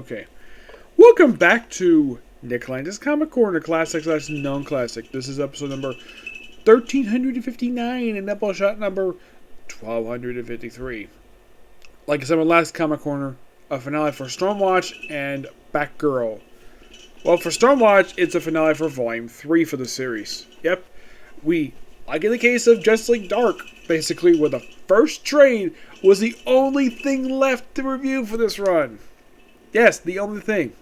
Okay. Welcome back to Nick Landis Comic Corner, Classic / Non-Classic. This is episode number 1359 and Doubleshot number 1253. Like I said in my last Comic Corner, a finale for Stormwatch and Batgirl. Well, for Stormwatch, it's a finale for Volume 3 for the series. Yep. Like in the case of Justice League Dark, basically, where the first trade was the only thing left to review for this run. Yes, the only thing.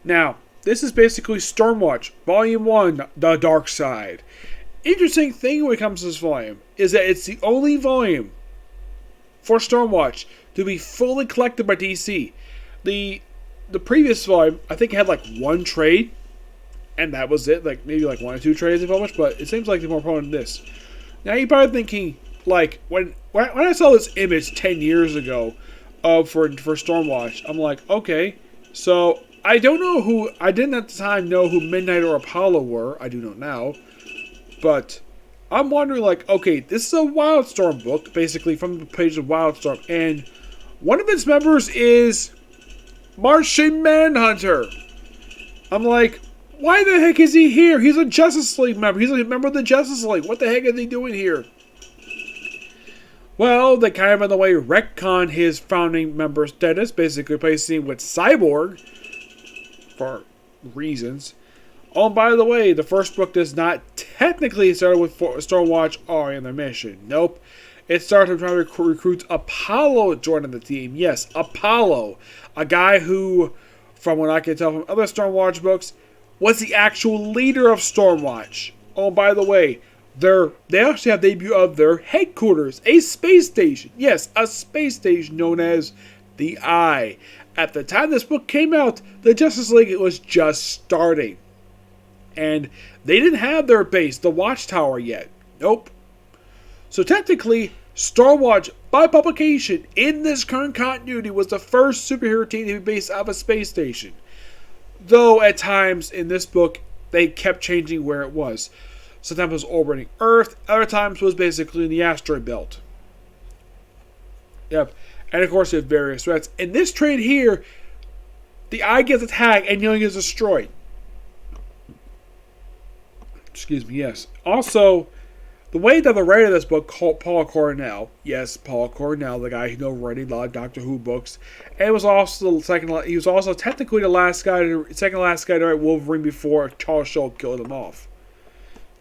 Now, this is basically Stormwatch, Volume 1, The Dark Side. Interesting thing when it comes to this volume is that it's the only volume for Stormwatch to be fully collected by DC. The previous volume, I think, had like one trade, and that was it. Like maybe like one or two trades they published, but it seems like they're more prone to this. Now you're probably thinking, like, when I saw this image 10 years ago for Stormwatch, I'm like, okay, so I don't know who, I didn't at the time know who Midnight or Apollo were. I do know now. But I'm wondering, like, okay, this is a Wildstorm book, basically from the page of Wildstorm, and one of its members is Martian Manhunter. I'm like, why the heck is he here? He's a Justice League member. He's a member of the Justice League. What the heck is he doing here? Well, they kind of, in the way, retcon his founding member status, basically replacing him with Cyborg, for reasons. Oh, and by the way, the first book does not technically start with Stormwatch or in their mission. Nope. It starts with trying to recruit Apollo joining the team. Yes, Apollo. A guy who, from what I can tell from other Stormwatch books, was the actual leader of Stormwatch. Oh, by the way, they actually have the debut of their headquarters, a space station. Yes, a space station known as the Eye. At the time this book came out, the Justice League was just starting. And they didn't have their base, the Watchtower, yet. Nope. So technically, Stormwatch, by publication, in this current continuity, was the first superhero team to be based out of a space station. Though, at times, in this book, they kept changing where it was. Sometimes it was orbiting Earth, other times it was basically in the asteroid belt. Yep. And of course, you have various threats. In this trade here, the Eye gets attacked and Young is destroyed. Excuse me, yes. Also, the way that the writer of this book, Paul Cornell, yes, Paul Cornell, the guy who writing a lot of Doctor Who books, and was also he was also technically the second last guy to write Wolverine before Charles Schultz killed him off.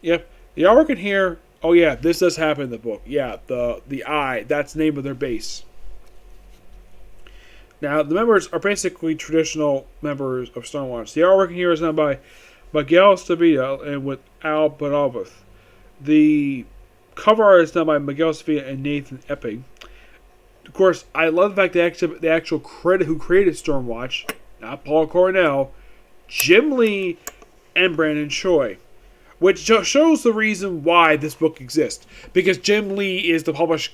Yep, the artwork in here. Oh yeah, this does happen in the book. Yeah, the Eye. That's the name of their base. Now the members are basically traditional members of Stormwatch. The artwork in here is done by Miguel Stavita and with Al Bonavith. The cover art is done by Miguel Stavita and Nathan Epping. Of course, I love the fact that the actual credit who created Stormwatch, not Paul Cornell, Jim Lee, and Brandon Choi. Which shows the reason why this book exists. Because Jim Lee is the publisher,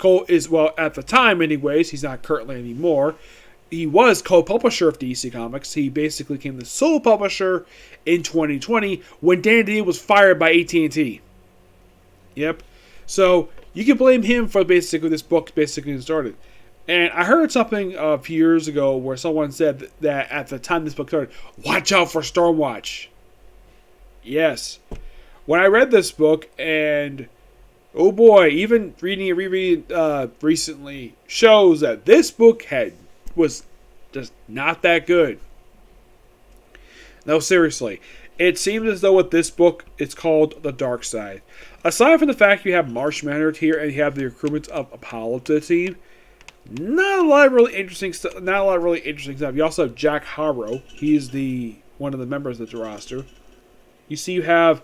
well, at the time anyways, he's not currently anymore. He was co-publisher of DC Comics. He basically became the sole publisher in 2020 when Dan D was fired by AT&T. Yep. So, you can blame him for basically this book basically started. And I heard something a few years ago where someone said that at the time this book started, watch out for Stormwatch. Yes. When I read this book, and oh boy, even rereading recently shows that this book was just not that good. No, seriously. It seems as though with this book, it's called The Dark Side. Aside from the fact you have Martian Manhunter here and you have the recruitment of Apollo to the team, not a lot of really interesting stuff. You also have Jack Harrow. He's one of the members of the roster. You see, you have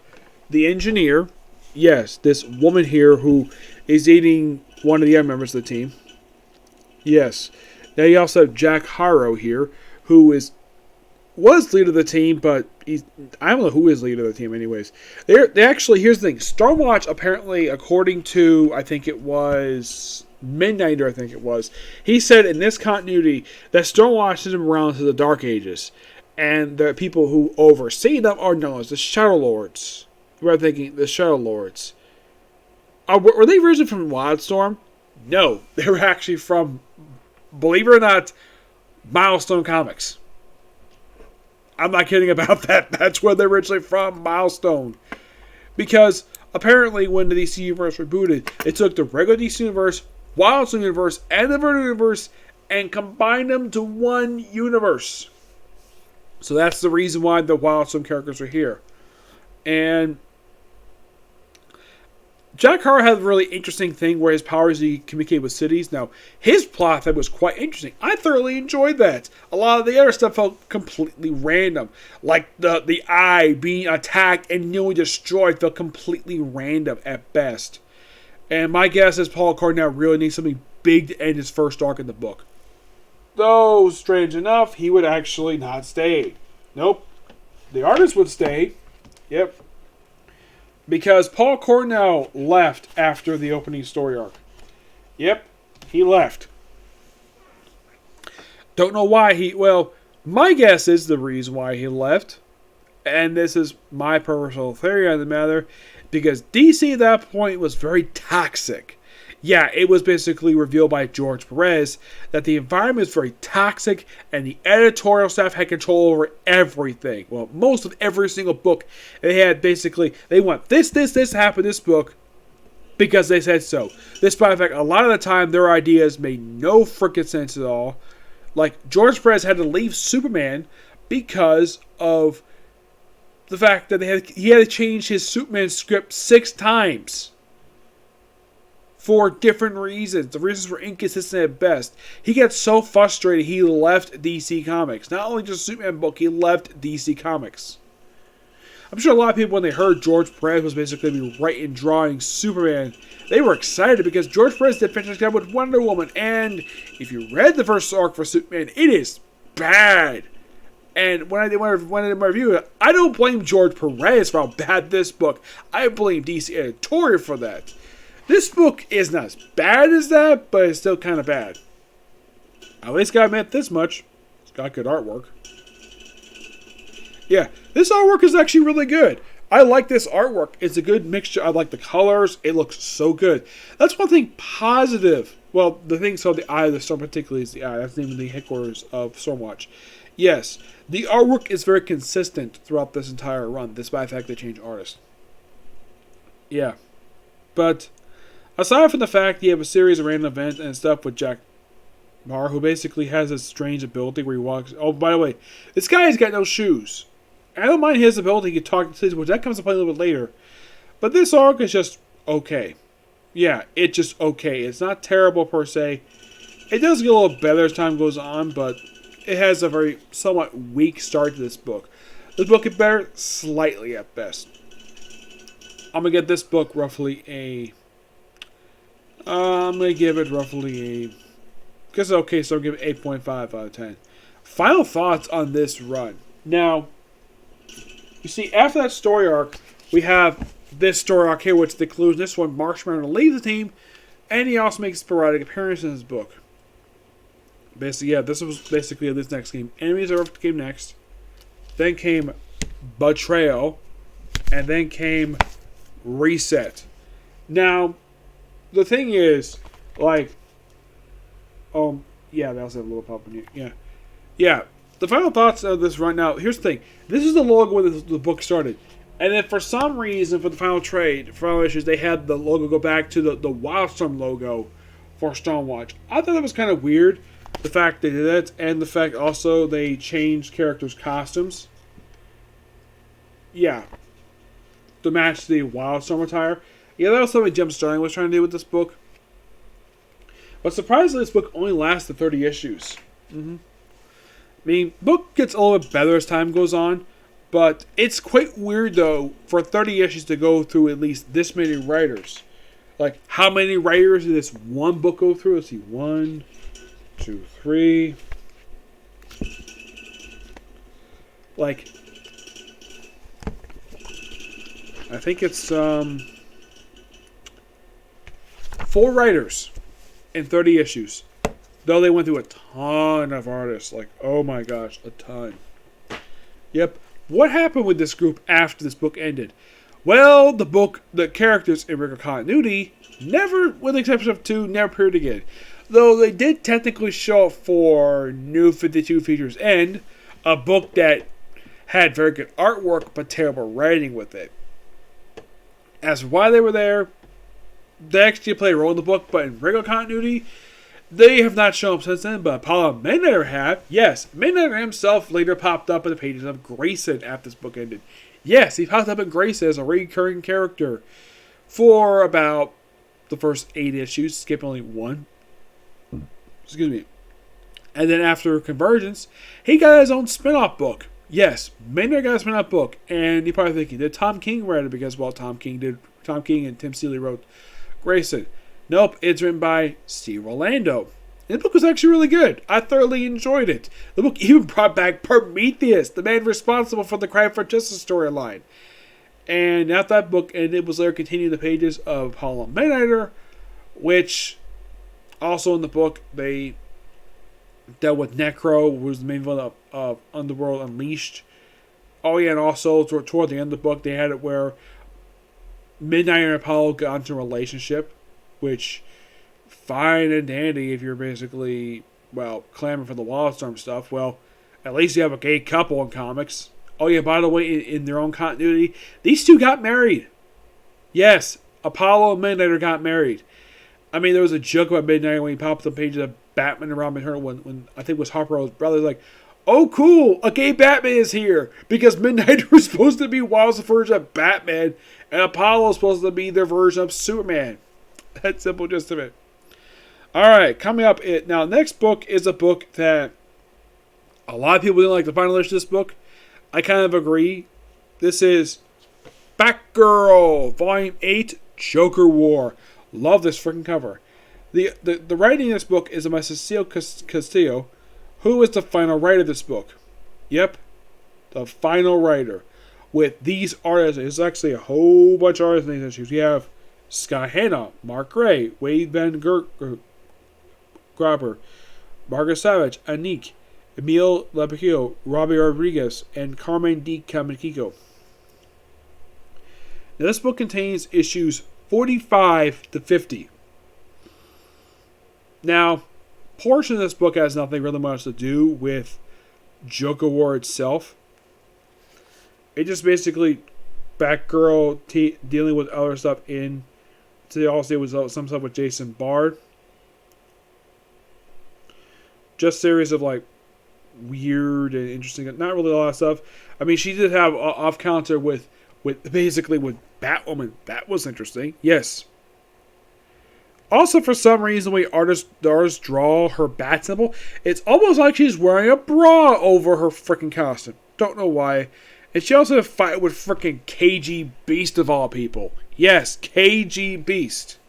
the engineer, yes, this woman here who is dating one of the other members of the team. Yes. Now you also have Jack Harrow here, who was leader of the team, but I don't know who is leader of the team anyways. They actually, here's the thing. Stormwatch, apparently, according to, I think it was Midnighter, he said in this continuity that Stormwatch isn't around to the Dark Ages. And the people who oversee them are known as the Shadow Lords. We're thinking the Shadow Lords. Were they originally from Wildstorm? No, they were actually from, believe it or not, Milestone Comics. I'm not kidding about that. That's where they're originally from, Milestone. Because apparently when the DC Universe rebooted, it took the regular DC Universe, Wildstorm Universe, and the Vertigo Universe and combined them to one universe. So that's the reason why the Wildstorm characters are here. And Jack Carr had a really interesting thing where his powers he communicated with cities. Now, his plot thread was quite interesting. I thoroughly enjoyed that. A lot of the other stuff felt completely random. Like the Eye being attacked and nearly destroyed felt completely random at best. And my guess is Paul Cornell really needs something big to end his first arc in the book. Though, strange enough, he would actually not stay. Nope. The artist would stay. Yep. Because Paul Cornell left after the opening story arc. Yep, he left. Don't know why well, my guess is the reason why he left, and this is my personal theory on the matter, because DC at that point was very toxic. Yeah, it was basically revealed by George Perez that the environment is very toxic and the editorial staff had control over everything. Well, most of every single book. They had basically, they want this to happen in this book because they said so. Despite the fact, a lot of the time, their ideas made no freaking sense at all. Like, George Perez had to leave Superman because of the fact that he had to change his Superman script 6 times. For different reasons. The reasons were inconsistent at best. He got so frustrated he left DC Comics. Not only just Superman book, he left DC Comics. I'm sure a lot of people, when they heard George Perez was basically going to be writing and drawing Superman, they were excited because George Perez did finish his with Wonder Woman. And if you read the first arc for Superman, it is bad. And when I did my review, I don't blame George Perez for how bad this book. I blame DC editorial for that. This book is not as bad as that, but it's still kind of bad. At least gotta admit this much. It's got good artwork. Yeah, this artwork is actually really good. I like this artwork. It's a good mixture. I like the colors. It looks so good. That's one thing positive. Well, the thing so the Eye of the Storm particularly is the Eye. That's the name of the headquarters of Stormwatch. Yes, the artwork is very consistent throughout this entire run, despite the fact they changed artists. Yeah, but aside from the fact you have a series of random events and stuff with Jack Carr, who basically has this strange ability where he walks. Oh, by the way, this guy has got no shoes. I don't mind his ability to talk to cities, which that comes to play a little bit later. But this arc is just okay. Yeah, it's just okay. It's not terrible per se. It does get a little better as time goes on, but it has a very somewhat weak start to this book. This book gets better slightly at best. I'm going to get this book roughly a... I'm going to give it roughly a... Because it's okay, so I'll give it 8.5 out of 10. Final thoughts on this run. Now, you see, after that story arc, we have this story arc here, which includes this one, Marshmallow leaves the team, and he also makes sporadic appearances in his book. Basically, yeah, this was basically this next game. Enemies of Earth came next. Then came Betrayal. And then came Reset. Now, the thing is, like, yeah, that was a little pop in here. Yeah. The final thoughts of this right now. Here's the thing. This is the logo when the book started. And then for some reason, for the final issues, they had the logo go back to the Wildstorm logo for Stormwatch. I thought that was kind of weird. The fact they did it, and the fact also they changed characters' costumes. Yeah. To match the Wildstorm attire. Yeah, that was something Jim Starlin was trying to do with this book. But surprisingly, this book only lasted 30 issues. I mean, book gets a little bit better as time goes on, but it's quite weird, though, for 30 issues to go through at least this many writers. Like, how many writers did this one book go through? Let's see, 1, 2, 3. Like, I think it's 4 writers in 30 issues. Though they went through a ton of artists. Like, oh my gosh, a ton. Yep. What happened with this group after this book ended? Well, the characters in regular continuity never, with the exception of 2, never appeared again. Though they did technically show up for New 52 Features End, a book that had very good artwork but terrible writing with it. As for why they were there, they actually played a role in the book, but in regular continuity, they have not shown up since then, but Apollo Midnighter have. Yes, Midnighter himself later popped up in the pages of Grayson after this book ended. Yes, he popped up in Grayson as a recurring character for about the first 8 issues, skipping only 1. Excuse me. And then after Convergence, he got his own spin-off book. Yes, Midnighter got a spin-off book, and you're probably thinking, did Tom King write it? Because, well, Tom King and Tim Seeley wrote Grayson. Nope, it's written by Steve Orlando. And the book was actually really good. I thoroughly enjoyed it. The book even brought back Prometheus, the man responsible for the Crime for Justice storyline. And after that book ended, it was later continuing the pages of Apollo Midnighter, which also in the book they dealt with Necro, who was the main villain of Underworld Unleashed. Oh yeah, and also toward the end of the book, they had it where Midnight and Apollo got into a relationship, which fine and dandy if you're basically, well, clamoring for the Wildstorm stuff. Well, at least you have a gay couple in comics. Oh yeah, by the way, in their own continuity, these two got married. Yes, Apollo and Midnighter got married. I mean, there was a joke about Midnighter when he popped up the pages of Batman and Robin Eternal when I think it was Harper Rowe's brother, like, oh cool, a gay Batman is here, because Midnighter was supposed to be Wild's version of Batman, and Apollo was supposed to be their version of Superman. That's simple just of it. Alright, coming up, now next book is a book that a lot of people didn't like the final issue of this book. I kind of agree. This is Batgirl, Volume 8, Joker War. Love this freaking cover. The writing in this book is by Cecile Castillo, who is the final writer of this book. Yep, the final writer. With these artists, there's actually a whole bunch of artists in these issues. You have Scott Hanna, Mark Gray, Wade Van Graber, Margaret Savage, Anik, Emil Lapicchio, Robbie Rodriguez, and Carmen D. Camanico. Now, this book contains issues 45 to 50. Now, portion of this book has nothing really much to do with Joker War itself. It just basically Batgirl dealing with other stuff in. They also was some stuff with Jason Bard. Just series of like weird and interesting, not really a lot of stuff. I mean, she did have off counter with Batwoman. That was interesting. Yes. Also, for some reason, when the artists draw her bat symbol, it's almost like she's wearing a bra over her freaking costume. Don't know why. And she also had a fight with freaking KG Beast of all people. Yes, KG Beast.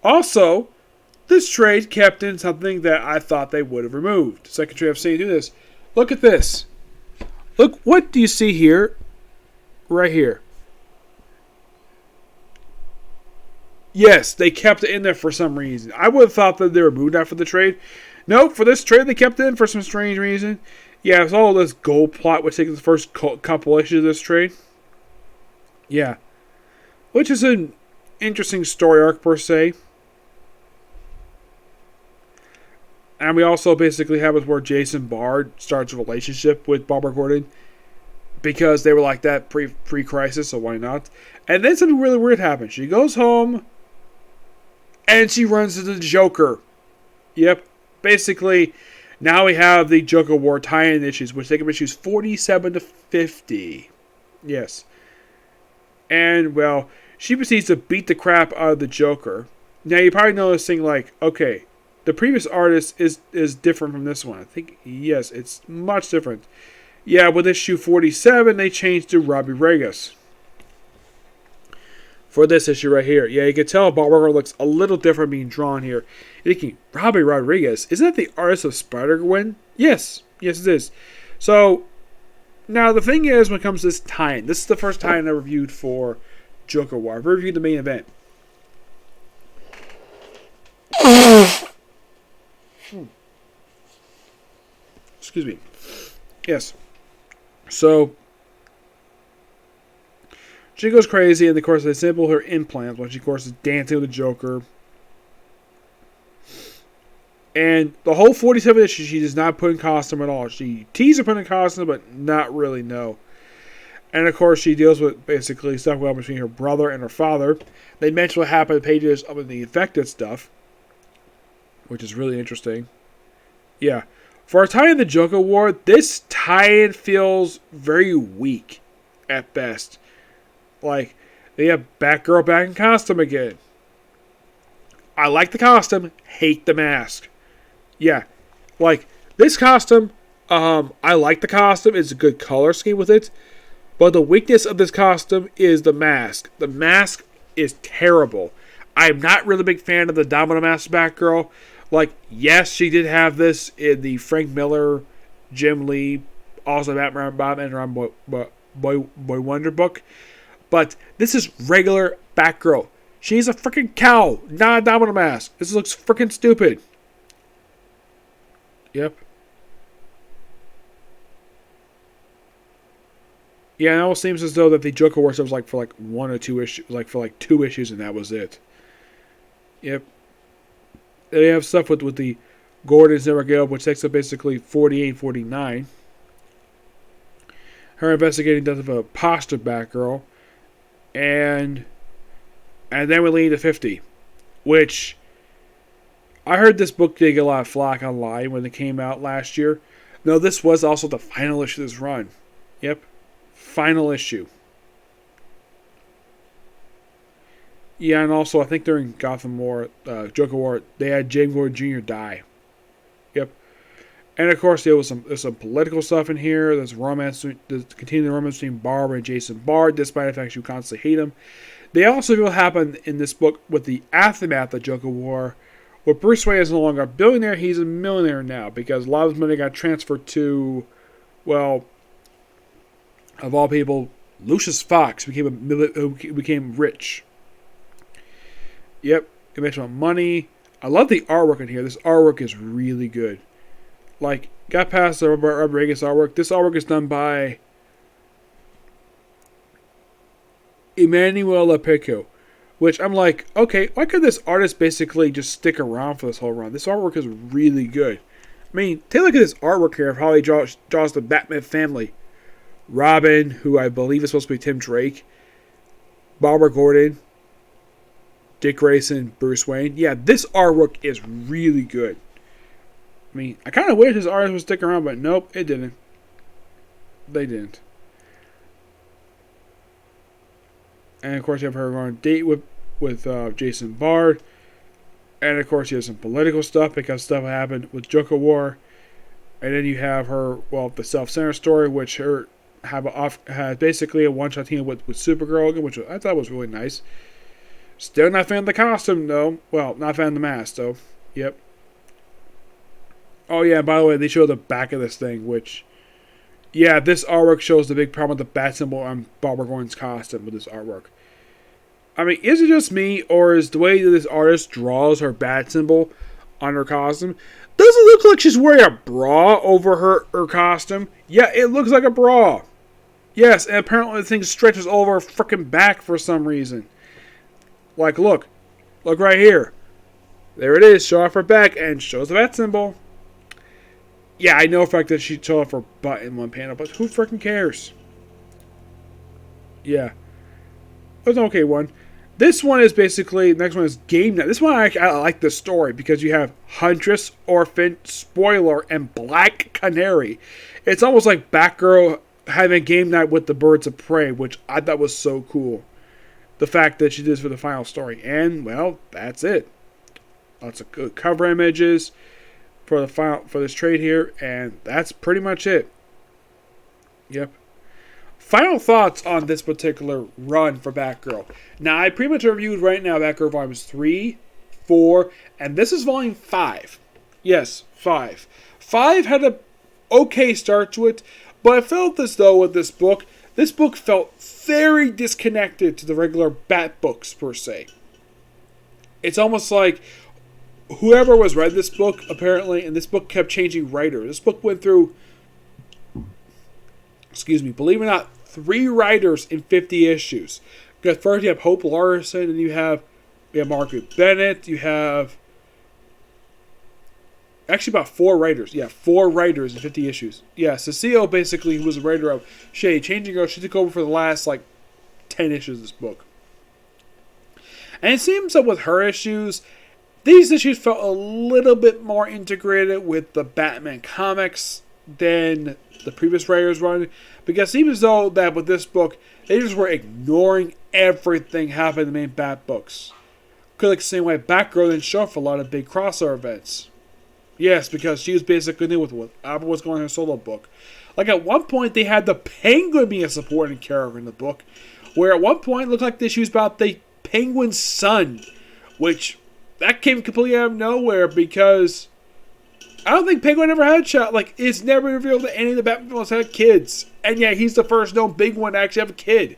Also, this trade kept in something that I thought they would have removed. Second trade I've seen do this. Look at this. Look, what do you see here? Right here. Yes, they kept it in there for some reason. I would have thought that they removed that for the trade. Nope, for this trade they kept it in for some strange reason. Yeah, it's all this gold plot which takes the first couple issues of this trade. Yeah. Which is an interesting story arc per se. And we also basically have it where Jason Bard starts a relationship with Barbara Gordon. Because they were like that pre-crisis, so why not? And then something really weird happens. She goes home and she runs into the Joker. Yep. Basically, now we have the Joker War tie-in issues, which take up issues 47 to 50. Yes. And, well, she proceeds to beat the crap out of the Joker. Now, you're probably noticing, like, okay, the previous artist is different from this one. I think, yes, it's much different. Yeah, with issue 47, they changed to Robbie Rodriguez. For this issue right here. Yeah, you can tell Barbara looks a little different being drawn here. You're thinking, Robbie Rodriguez, isn't that the artist of Spider-Gwen? Yes. Yes, it is. So, now the thing is, when it comes to this tie-in, this is the first tie-in I reviewed for Joker War. I've reviewed the main event. Excuse me. Yes. So, she goes crazy, and of course they sample her implants while she, of course, is dancing with the Joker. And the whole 47 issue, she does not put in costume at all. She teases her put in costume, but not really, no. And of course, she deals with basically stuff going on between her brother and her father. They mention what happened in pages of the infected stuff, which is really interesting. Yeah. For a tie in the Joker War, this tie-in feels very weak at best. Like, they have Batgirl back in costume again. I like the costume, hate the mask. Yeah. Like, this costume, I like the costume. It's a good color scheme with it. But the weakness of this costume is the mask. The mask is terrible. I'm not really a big fan of the Domino Mask Batgirl. Like, yes, she did have this in the Frank Miller, Jim Lee, also Batman Bob and Ron Boy Wonder book. But this is regular Batgirl. She's a freaking cow, not a Domino Mask. This looks freaking stupid. Yep. Yeah, it almost seems as though that the Joker War was like for like 1 or 2 issues, like for like 2 issues, and that was it. Yep. They have stuff with the Gordon's Never Give Up, which takes up basically 48 and 49. Her investigating death of a posture Batgirl. And then we lead to 50, which I heard this book did get a lot of flack online when it came out last year. No, this was also the final issue of this run. Yep. Final issue. Yeah, and also I think during Gotham War, Joker War, they had James Gordon Jr. die. Yep. And of course, there's some political stuff in here. There's romance, continuing romance between Barbara and Jason Bard, despite the fact you constantly hate him. They also feel what happened in this book with the aftermath of Joker War, where Bruce Wayne is no longer a billionaire, he's a millionaire now, because a lot of his money got transferred to, well, of all people, Lucius Fox became rich. Yep, you mentioned about money. I love the artwork in here. This artwork is really good. Like, got past the Rodriguez artwork. This artwork is done by Emmanuel Lepico, which I'm like, okay, why could this artist basically just stick around for this whole run? This artwork is really good. I mean, take a look at this artwork here of how he draws the Batman family. Robin, who I believe is supposed to be Tim Drake. Barbara Gordon. Dick Grayson, Bruce Wayne. Yeah, this artwork is really good. I mean, I kind of wish his artist would stick around, but nope, it didn't. They didn't. And of course, you have her on a date with Jason Bard. And of course, you have some political stuff because stuff happened with Joker War. And then you have her, well, the self-centered story, which has basically a one-shot team with Supergirl, which I thought was really nice. Still not a fan of the costume, though. Well, not a fan of the mask, though. Yep. Oh, yeah, by the way, they show the back of this thing, which... Yeah, this artwork shows the big problem with the bat symbol on Barbara Gordon's costume with this artwork. I mean, is it just me, or is the way that this artist draws her bat symbol on her costume... Does it look like she's wearing a bra over her costume? Yeah, it looks like a bra. Yes, and apparently the thing stretches over her freaking back for some reason. Like, look right here. There it is, show off her back, and shows the bat symbol. Yeah, I know for a fact that she showed off her butt in one panel, but who freaking cares? Yeah. That's an okay one. This one is basically, the next one is Game Night. This one, I like the story, because you have Huntress, Orphan, Spoiler, and Black Canary. It's almost like Batgirl having Game Night with the Birds of Prey, which I thought was so cool. The fact that she did this for the final story. And, well, that's it. Lots of good cover images for this trade here, and that's pretty much it. Yep. Final thoughts on this particular run for Batgirl. Now, I pretty much reviewed right now Batgirl Volumes 3, 4, and this is Volume 5. Yes, 5. 5 had a okay start to it, but I felt as though with this book felt very disconnected to the regular Bat books, per se. It's almost like whoever was read this book, apparently, and this book kept changing writers. This book went through, believe it or not, 3 writers in 50 issues. Because first you have Hope Larson, and you have Margaret Bennett, you have Actually, about 4 writers. Yeah, 4 writers in 50 issues. Yeah, Cecile, basically, who was the writer of Shade, Changing Girl, she took over for the last, 10 issues of this book. And it seems that with her issues, these issues felt a little bit more integrated with the Batman comics than the previous writers run. Because it seems though that with this book, they just were ignoring everything happening in the main Bat books. Because the same way Batgirl didn't show up for a lot of big crossover events. Yes, because she was basically new with whatever was going on in her solo book. At one point, they had the Penguin being a supporting character in the book. Where at one point, it looked like the issue was about the Penguin's son. Which, that came completely out of nowhere because I don't think Penguin ever had a child. It's never revealed that any of the Batman villains had kids. And yeah, he's the first known big one to actually have a kid.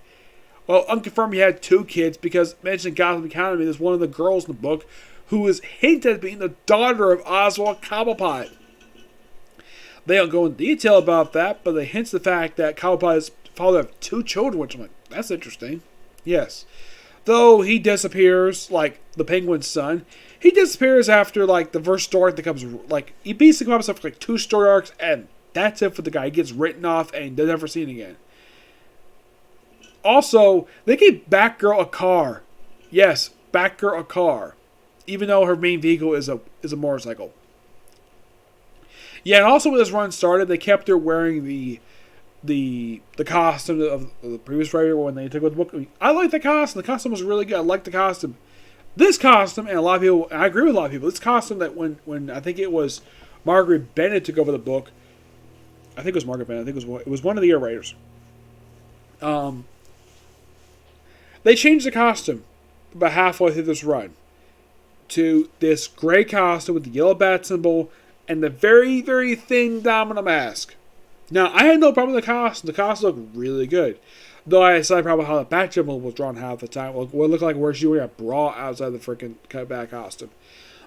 Well, unconfirmed he had 2 kids because mentioned Gotham Academy, there's one of the girls in the book who was hinted at being the daughter of Oswald Cobblepot. They don't go in detail about that, but they hint the fact that Cobblepot is father of 2 children, which I'm like, that's interesting. Yes. Though he disappears, the Penguin's son, he disappears after, the first story that comes, he basically comes up for, 2 story arcs, and that's it for the guy. He gets written off, and they're never seen again. Also, they gave Batgirl a car. Yes, Batgirl a car. Even though her main vehicle is a motorcycle. Yeah, and also when this run started, they kept her wearing the costume of the previous writer when they took over the book. I like the costume. The costume was really good. I like the costume. This costume, and a lot of people, and I agree with a lot of people, this costume that when I think it was Margaret Bennett took over the book, I think it was Margaret Bennett, I think it was one of the year writers. They changed the costume about halfway through this run to this gray costume with the yellow bat symbol and the very, very thin domino mask. Now, I had no problem with the costume. The costume looked really good. Though I had a problem with how the bat symbol was drawn half the time. What looked like where she was wearing a bra outside the freaking cutback costume.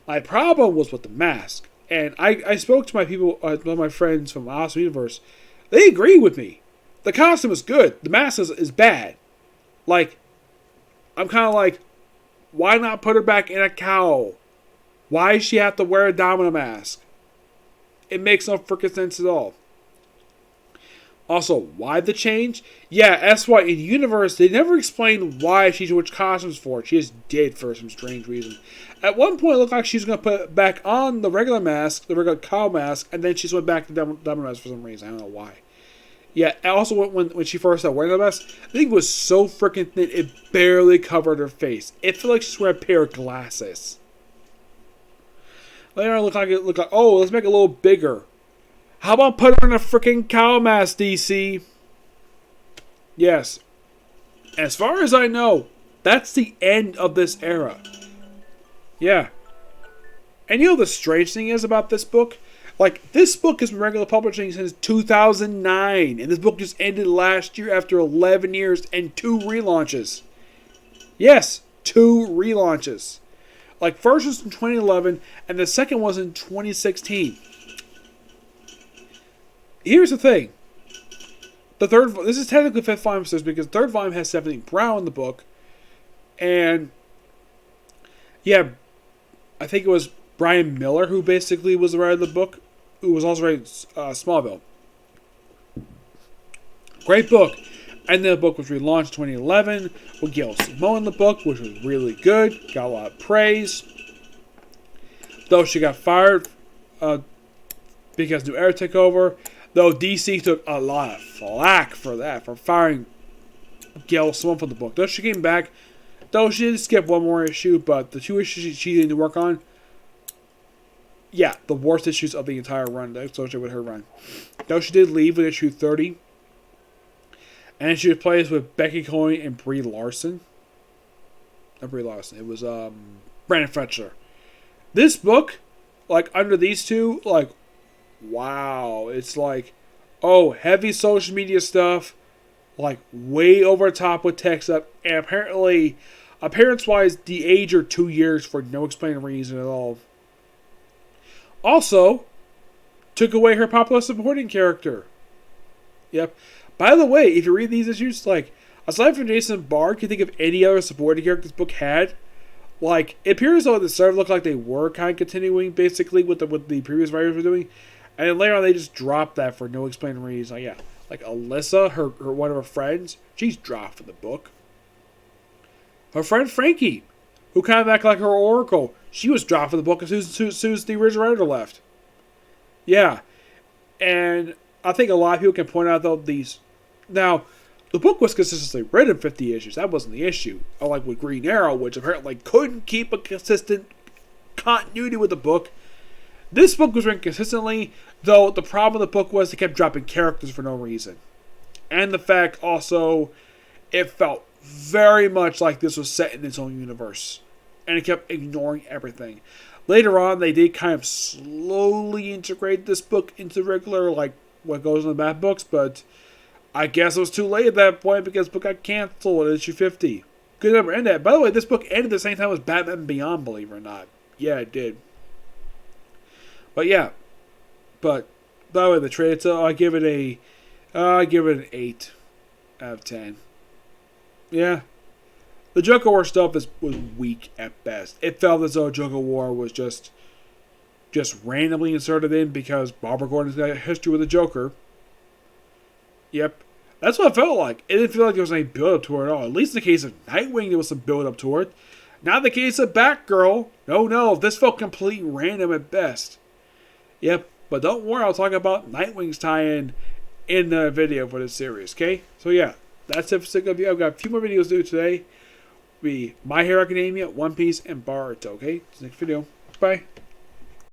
My problem was with the mask. And I spoke to my people, one of my friends from Awesome Universe. They agree with me. The costume is good. The mask is bad. I'm kind of like, why not put her back in a cowl? Why does she have to wear a domino mask? It makes no freaking sense at all. Also, why the change? Yeah, that's why in the universe, they never explained why she switched costumes for. She just did for some strange reason. At one point, it looked like she was going to put back on the regular mask, the regular cowl mask, and then she went back to the domino mask for some reason. I don't know why. Yeah, also when she first started wearing the mask, I think it was so freaking thin, it barely covered her face. It felt like she was wearing a pair of glasses. Later on, it looked like, oh, let's make it a little bigger. How about put her in a freaking cowl mask, DC? Yes. As far as I know, that's the end of this era. Yeah. And you know the strange thing is about this book? This book has been regular publishing since 2009. And this book just ended last year after 11 years and 2 relaunches. Yes, 2 relaunches. First was in 2011, and the second was in 2016. Here's the thing. This is technically 5th volume because the 3rd volume has Stephanie Brown in the book. And, yeah, I think it was Brian Miller who basically was the writer of the book, who was also writing Smallville. Great book. And then the book was relaunched in 2011 with Gail Simone in the book, which was really good. Got a lot of praise. Though she got fired because New Era took over. Though DC took a lot of flack for that, for firing Gail Simone from the book. Though she came back, though she did skip one more issue, but the 2 issues she didn't work on, yeah, the worst issues of the entire run associated with her run. Though she did leave with issue 30. And she replaced with Becky Coyne and Brie Larson. Not Brie Larson. It was Brandon Fletcher. This book, under these two, wow. It's heavy social media stuff. Way over the top with tech stuff. And apparently, appearance-wise, the age are 2 years for no explained reason at all. Also, took away her popular supporting character. Yep. By the way, if you read these issues, aside from Jason Bard, can you think of any other supporting character this book had? Like, it appears though the server looked like they were kind of continuing basically with the previous writers were doing, and then later on they just dropped that for no explained reason. Like, yeah, like Alyssa, her one of her friends, she's dropped from the book. Her friend Frankie, who kind of acted like her oracle, she was dropped from the book as soon as the original writer left. Yeah, and I think a lot of people can point out though these. Now, the book was consistently written 50 issues. That wasn't the issue. Unlike with Green Arrow, which apparently couldn't keep a consistent continuity with the book. This book was written consistently, though the problem with the book was they kept dropping characters for no reason. And the fact also, it felt very much like this was set in its own universe. And it kept ignoring everything. Later on, they did kind of slowly integrate this book into regular, like, what goes in the Bat books, but I guess it was too late at that point because the book got canceled at issue 50. Could never end that. By the way, this book ended the same time as Batman Beyond, believe it or not. Yeah, it did. But yeah. But, by the way, the trade, so I give it an 8 out of 10. Yeah. The Joker War stuff was weak at best. It felt as though Joker War was just randomly inserted in because Barbara Gordon's got a history with the Joker. Yep. That's what it felt like. It didn't feel like there was any build-up to it at all. At least in the case of Nightwing, there was some build-up to it. Not in the case of Batgirl. No. This felt completely random at best. Yep. But don't worry, I'll talk about Nightwing's tie-in in the video for this series, okay? So yeah, that's it for Sick of You. I've got a few more videos to do today. Be My Hero Academia, One Piece, and Boruto, okay? Next video. Bye.